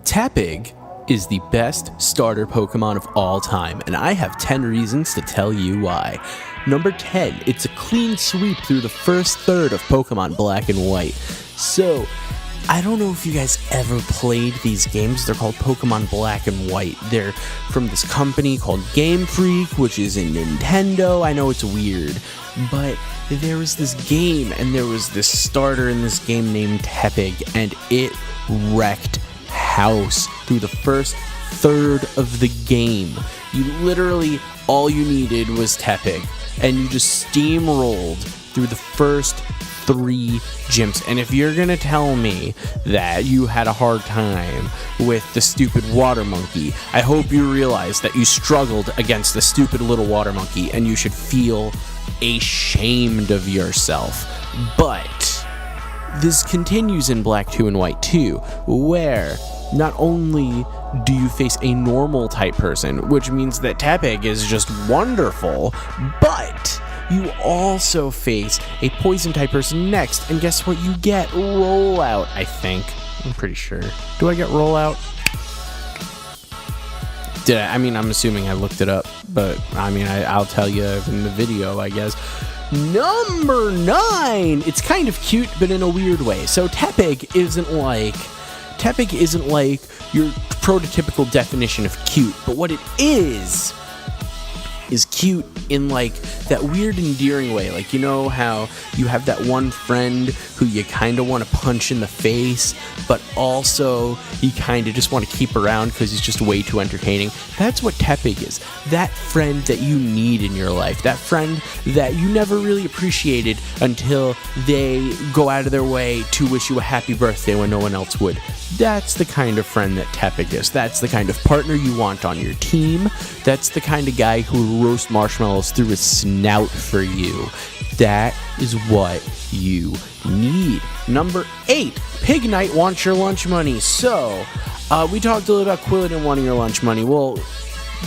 Tepig is the best starter Pokemon of all time, and I have 10 reasons to tell you why. Number 10, it's a clean sweep through the first third of Pokemon Black and White. So, I don't know if you guys ever played these games. They're called Pokemon Black and White. They're from this company called Game Freak, which is in Nintendo. I know it's weird, but there was this game, and there was this starter in this game named Tepig, and it wrecked house through the first third of the game. You literally, all you needed was Tepig, and you just steamrolled through the first 3 gyms. And if you're gonna tell me that you had a hard time with the stupid water monkey, I hope you realize that you struggled against the stupid little water monkey, and you should feel ashamed of yourself. But this continues in Black 2 and White 2, where not only do you face a normal type person, which means that Tepig is just wonderful, but you also face a poison type person next, and guess what you get? Rollout, I think. I'm pretty sure. Do I get Rollout? Did I? I mean, I'm assuming I looked it up, but I mean, I'll tell you in the video, I guess. Number 9! It's kind of cute, but in a weird way. So Tepig isn't like your prototypical definition of cute, but what it is cute in like that weird endearing way. Like, you know how you have that one friend who you kind of want to punch in the face, but also you kind of just want to keep around because he's just way too entertaining? That's what Tepig is. That friend that you need in your life. That friend that you never really appreciated until they go out of their way to wish you a happy birthday when no one else would. That's the kind of friend that Tepig is. That's the kind of partner you want on your team. That's the kind of guy who will roast marshmallows through his snout for you. That is what you need. Number 8, Pignite wants your lunch money. So, we talked a little about Quilladin wanting your lunch money. Well,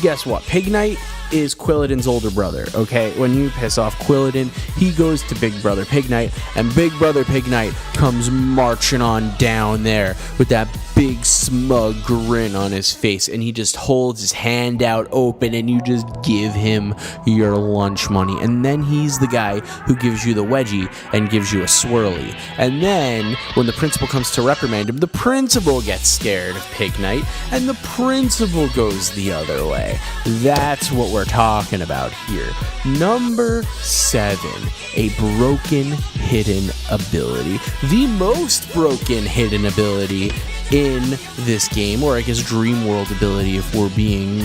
guess what? Pignite is Quilladin's older brother, okay? When you piss off Quilladin, he goes to Big Brother Pignite, and Big Brother Pignite comes marching on down there with that big smug grin on his face, and he just holds his hand out open, and you just give him your lunch money. And then he's the guy who gives you the wedgie and gives you a swirly. And then when the principal comes to reprimand him, the principal gets scared of Pignite, and the principal goes the other way. That's what we're talking about here. Number 7, a broken hidden ability. The most broken hidden ability in this game, or I guess Dream World ability if we're being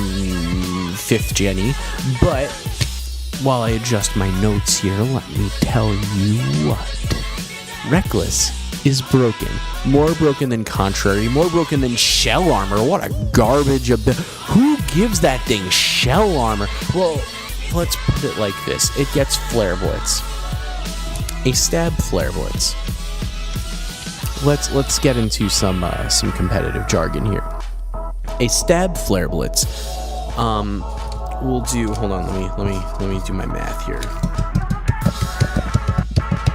5th Jenny. But while I adjust my notes here, let me tell you what. Reckless is broken. More broken than Contrary, more broken than Shell Armor. What a garbage who gives that thing Shell Armor? Well, let's put it like this. It gets Flare Blitz. A Stab Flare Blitz. Let's get into some competitive jargon here. A Stab Flare Blitz. We'll do. Hold on. Let me do my math here.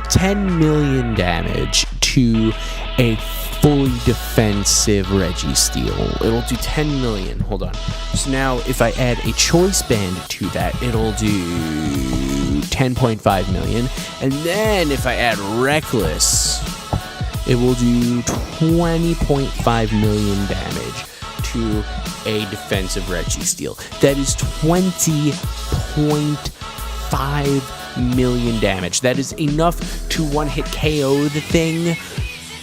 10 million damage to a fully defensive Registeel. It'll do 10 million. Hold on. So now, if I add a Choice Band to that, it'll do 10.5 million. And then if I add Reckless, it will do 20.5 million damage to a defensive Registeel. That is 20.5 million damage. That is enough to one-hit KO the thing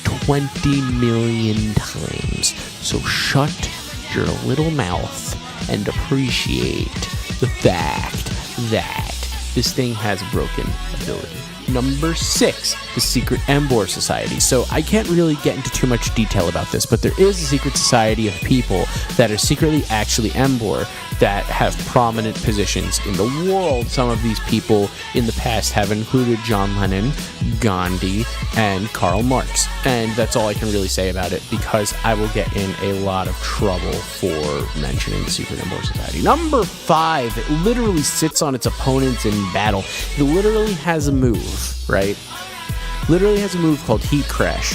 20 million times. So shut your little mouth and appreciate the fact that this thing has a broken ability. Number 6, the Secret Emboar Society. So I can't really get into too much detail about this, but there is a secret society of people that are secretly actually Emboar that have prominent positions in the world. Some of these people in the past have included John Lennon, Gandhi, and Karl Marx. And that's all I can really say about it, because I will get in a lot of trouble for mentioning the Secret Emboar Society. Number 5, it literally sits on its opponents in battle. It literally has a move, right? Literally has a move called Heat Crash.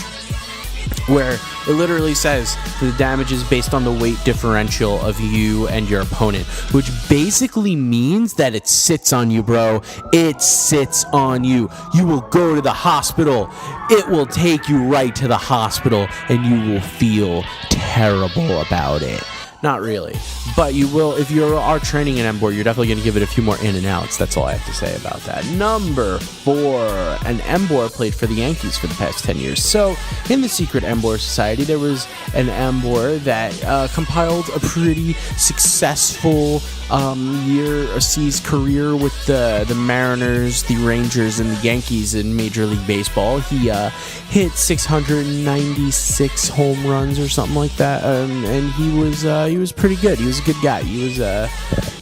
where it literally says the damage is based on the weight differential of you and your opponent, which basically means that it sits on you, bro. It sits on you. You will go to the hospital. It will take you right to the hospital, and you will feel terrible about it. Not really, but you will. If you are training in Emboar, you're definitely going to give it a few more in and outs. That's all I have to say about that. Number 4, an Emboar played for the Yankees for the past 10 years. So, in the secret Emboar Society, there was an Emboar that compiled a pretty successful year-seas career with the Mariners, the Rangers, and the Yankees in Major League Baseball. He hit 696 home runs or something like that, and he was pretty good. He was a good guy. He was a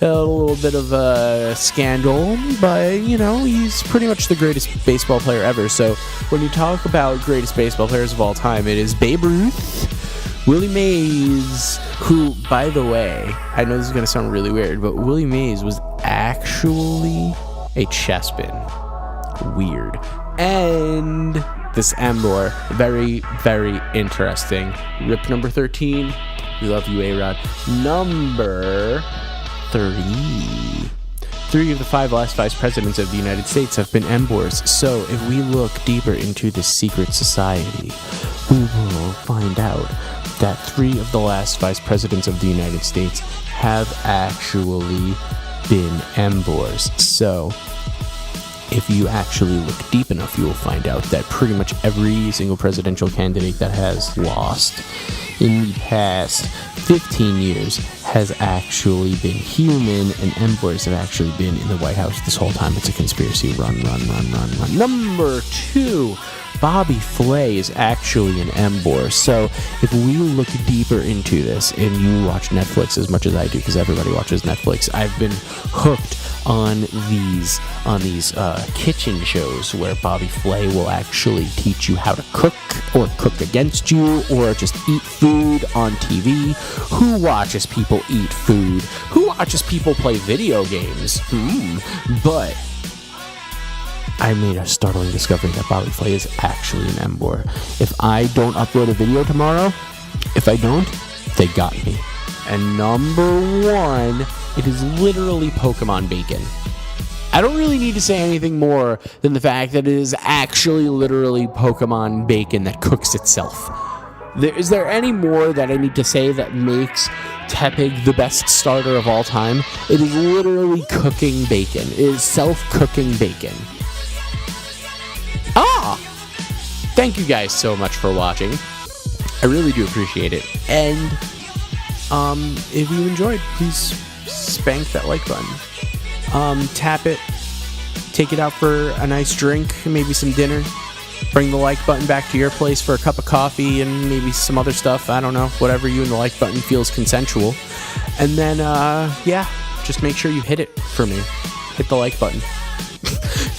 little bit of a scandal, but he's pretty much the greatest baseball player ever. So when you talk about greatest baseball players of all time, it is Babe Ruth, Willie Mays, who, by the way, I know this is going to sound really weird, but Willie Mays was actually a chespin. Weird. And this Emboar, very, very interesting. Rip number 13. We love you, A-Rod. Number 30. 3 of the 5 last vice presidents of the United States have been Emboars. So if we look deeper into this secret society, we will find out that 3 of the last vice presidents of the United States have actually been Emboars. So if you actually look deep enough, you will find out that pretty much every single presidential candidate that has lost in the past 15 years has actually been human, and Emboars have actually been in the White House this whole time. It's a conspiracy. Run. Number 2, Bobby Flay is actually an Emboar. So if we look deeper into this, and you watch Netflix as much as I do, because everybody watches Netflix, I've been hooked on these kitchen shows where Bobby Flay will actually teach you how to cook, or cook against you, or just eat food on TV. Who watches people eat food? Who watches people play video games? But I made a startling discovery that Bobby Flay is actually an Emboar. If I don't upload a video tomorrow, they got me. And number 1, it is literally Pokemon Bacon. I don't really need to say anything more than the fact that it is actually literally Pokemon Bacon that cooks itself. Is there any more that I need to say that makes Tepig the best starter of all time? It is literally cooking bacon. It is self-cooking bacon. Thank you guys so much for watching. I really do appreciate it. And if you enjoyed, please spank that like button. Tap it. Take it out for a nice drink, maybe some dinner. Bring the like button back to your place for a cup of coffee and maybe some other stuff. I don't know. Whatever you and the like button feels consensual. And then, just make sure you hit it for me. Hit the like button.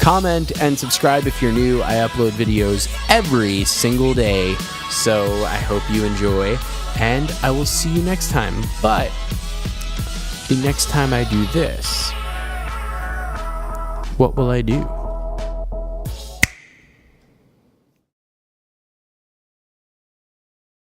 Comment and subscribe if you're new. I upload videos every single day, so I hope you enjoy, and I will see you next time. But the next time I do this, what will I do?